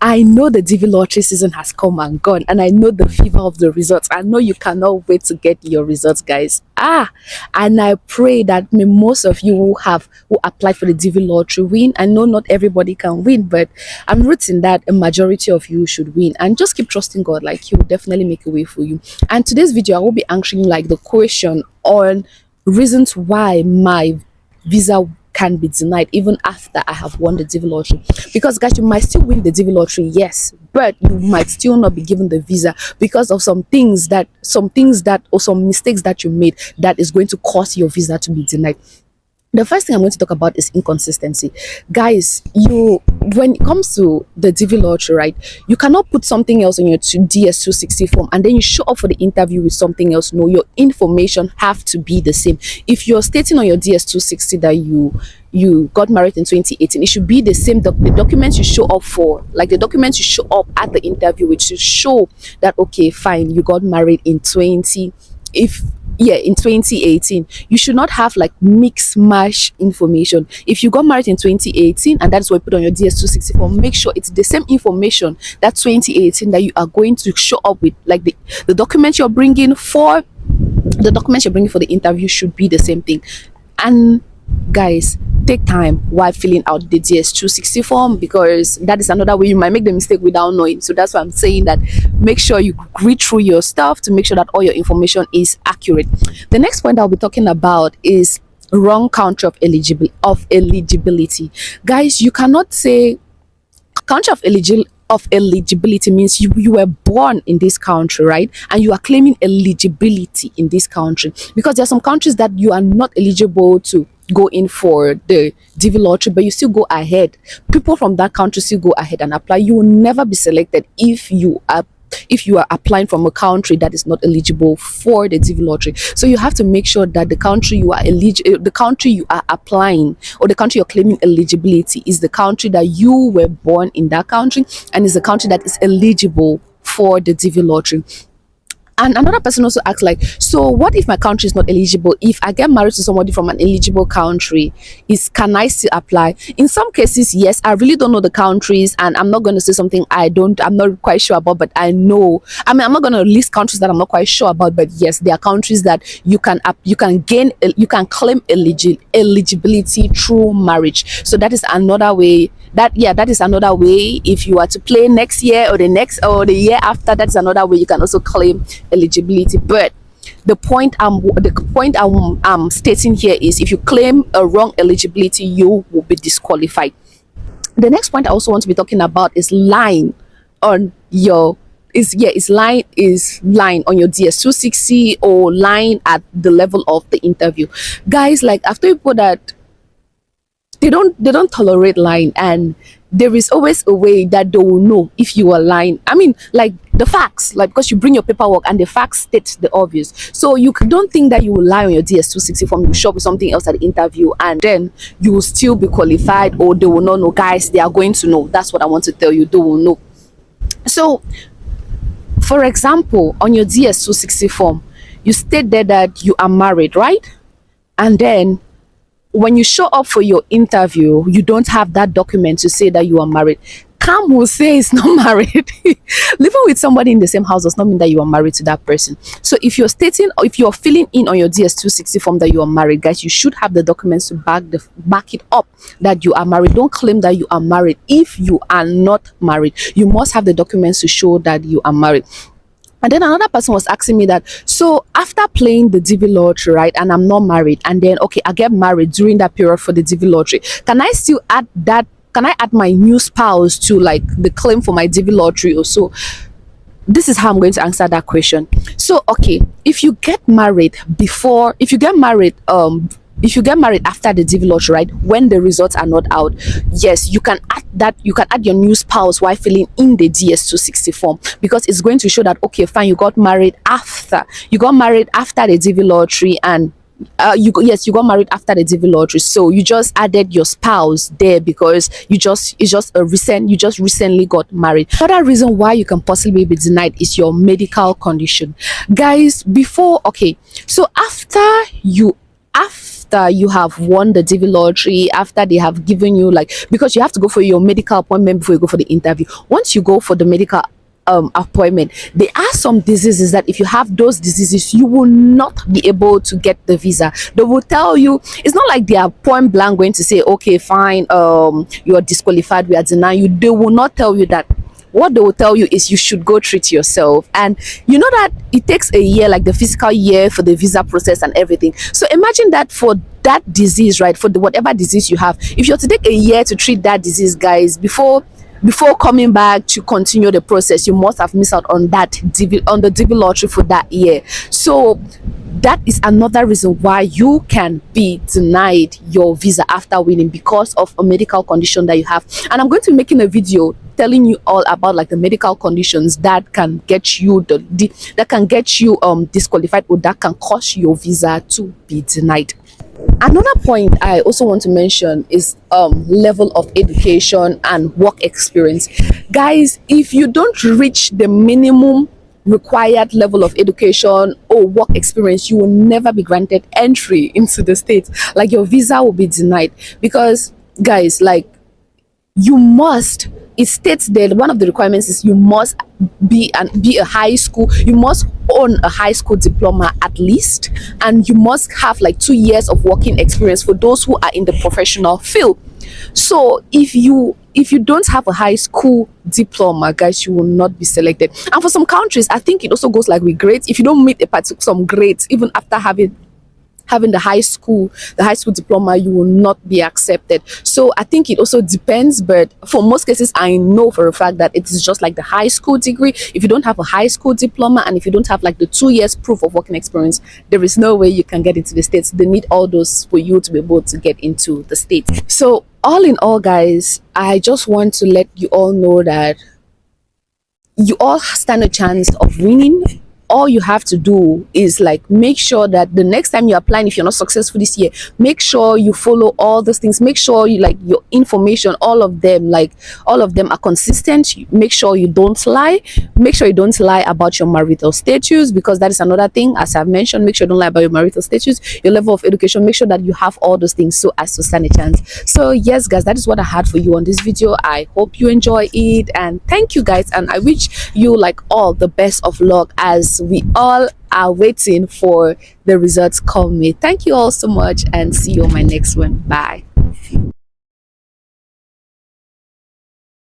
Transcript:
I know the DV lottery season has come and gone, and I know the fever of the results. I know you cannot wait to get your results, guys. And I pray that most of you who applied for the DV lottery win. I know not everybody can win, but I'm rooting that a majority of you should win. And just keep trusting God, like He will definitely make a way for you. And today's video, I will be answering like the question on reasons why my visa can be denied even after I have won the DV lottery. Because guys, you might still win the DV lottery, yes, but you might still not be given the visa because of some things that or some mistakes that you made that is going to cause your visa to be denied. The first thing I'm going to talk about is inconsistency. Guys, when it comes to the DV lottery, right, you cannot put something else on your DS260 form and then you show up for the interview with something else. No, your information have to be the same. If you're stating on your DS260 that you got married in 2018, it should be the same. The documents you show up for, like the documents you show up at the interview, which should show that, okay, fine, you got married in 2018. You should not have like mix mash information. If you got married in 2018 and that's what you put on your DS260 form, make sure it's the same information that 2018 that you are going to show up with. Like the documents you're bringing for the interview should be the same thing. And guys, take time while filling out the DS260 form, because that is another way you might make the mistake without knowing. So that's why I'm saying that make sure you read through your stuff to make sure that all your information is accurate. The next point I'll be talking about is wrong country of eligibility. Guys, you cannot say country of eligibility means you were born in this country, right, and you are claiming eligibility in this country, because there are some countries that you are not eligible to go in for the DV lottery, but you still go ahead. People from that country still go ahead and apply. You will never be selected if you are applying from a country that is not eligible for the DV lottery. So you have to make sure that the country you are applying, or the country you're claiming eligibility, is the country that you were born in that country and is the country that is eligible for the DV lottery. And another person also asked, like, so what if my country is not eligible? If I get married to somebody from an eligible country, can I still apply? In some cases, yes. I really don't know the countries, and I'm not going to say something I'm not quite sure about, but I know. I mean, I'm not going to list countries that I'm not quite sure about, but yes, there are countries that you can claim eligibility through marriage. So that is another way. That is another way. If you are to play next year or the year after, that's another way you can also claim eligibility. But the point I'm stating here is, if you claim a wrong eligibility, you will be disqualified. The next point I also want to be talking about is lying on your lying on your DS260, or lying at the level of the interview. Guys, like, after people that they don't tolerate lying, and there is always a way that they will know if you are lying. I mean, like the facts, like, because you bring your paperwork and the facts state the obvious. So you don't think that you will lie on your DS260 form, you show up with something else at the interview, and then you will still be qualified, or they will not know. Guys, they are going to know. That's what I want to tell you. They will know. So, for example, on your DS260 form, you state there that you are married, right? And then when you show up for your interview, you don't have that document to say that you are married. Cam will say it's not married. Living with somebody in the same house does not mean that you are married to that person. So if you're stating, or if you're filling in on your DS260 form that you are married, guys, you should have the documents to back it up that you are married. Don't claim that you are married if you are not married. You must have the documents to show that you are married. And then another person was asking me that, so after playing the DV lottery, right, and I'm not married, and then, okay, I get married during that period for the DV lottery, can I still add that? Can I add my new spouse to, like, the claim for my DV lottery or so? This is how I'm going to answer that question. So, okay, if you get married after the DV lottery, right, when the results are not out, yes, you can add that. You can add your new spouse while filling in the DS260 form, because it's going to show that, okay, fine, you got married after the DV lottery, and you got married after the DV lottery, so you just added your spouse there because you just recently got married. Another reason why you can possibly be denied is your medical condition, guys. So after after you have won the DV lottery, after they have given you, like, because you have to go for your medical appointment before you go for the interview. Once you go for the medical appointment, there are some diseases that if you have those diseases, you will not be able to get the visa. They will tell you, it's not like they are point blank going to say, okay, fine, you are disqualified, we are denying you. They will not tell you that. What they will tell you is you should go treat yourself. And you know that it takes a year, like the physical year, for the visa process and everything. So imagine that for that disease, right, for the whatever disease you have, if you're to take a year to treat that disease, guys, before coming back to continue the process, you must have missed out on that on the DV lottery for that year. So that is another reason why you can be denied your visa after winning, because of a medical condition that you have. And I'm going to be making a video telling you all about like the medical conditions that can get you that can get you disqualified, or that can cause your visa to be denied. Another point I also want to mention is level of education and work experience. Guys, if you don't reach the minimum required level of education or work experience, you will never be granted entry into the state. Like, your visa will be denied, because, guys, like, you must, it states that one of the requirements is you must be a high school, you must own a high school diploma at least, and you must have like 2 years of working experience for those who are in the professional field. So if you don't have a high school diploma, guys, you will not be selected. And for some countries, I think it also goes like with grades. If you don't meet a particular some grades, even after having the high school diploma, you will not be accepted. So I think it also depends, but for most cases, I know for a fact that it is just like the high school degree. If you don't have a high school diploma, and if you don't have like the 2 years proof of working experience, there is no way you can get into the states. They need all those for you to be able to get into the states. So all in all, guys, I just want to let you all know that you all stand a chance of winning. All you have to do is like make sure that the next time you're applying, if you're not successful this year, make sure you follow all those things. Make sure you, like, your information, all of them are consistent. Make sure you don't lie. Make sure you don't lie about your marital status, because that is another thing. As I've mentioned, make sure you don't lie about your marital status, your level of education. Make sure that you have all those things so as to stand a chance. So yes, guys, that is what I had for you on this video. I hope you enjoy it, and thank you, guys, and I wish you like all the best of luck as we all are waiting for the results coming. Thank you all so much, and see you on my next one. Bye.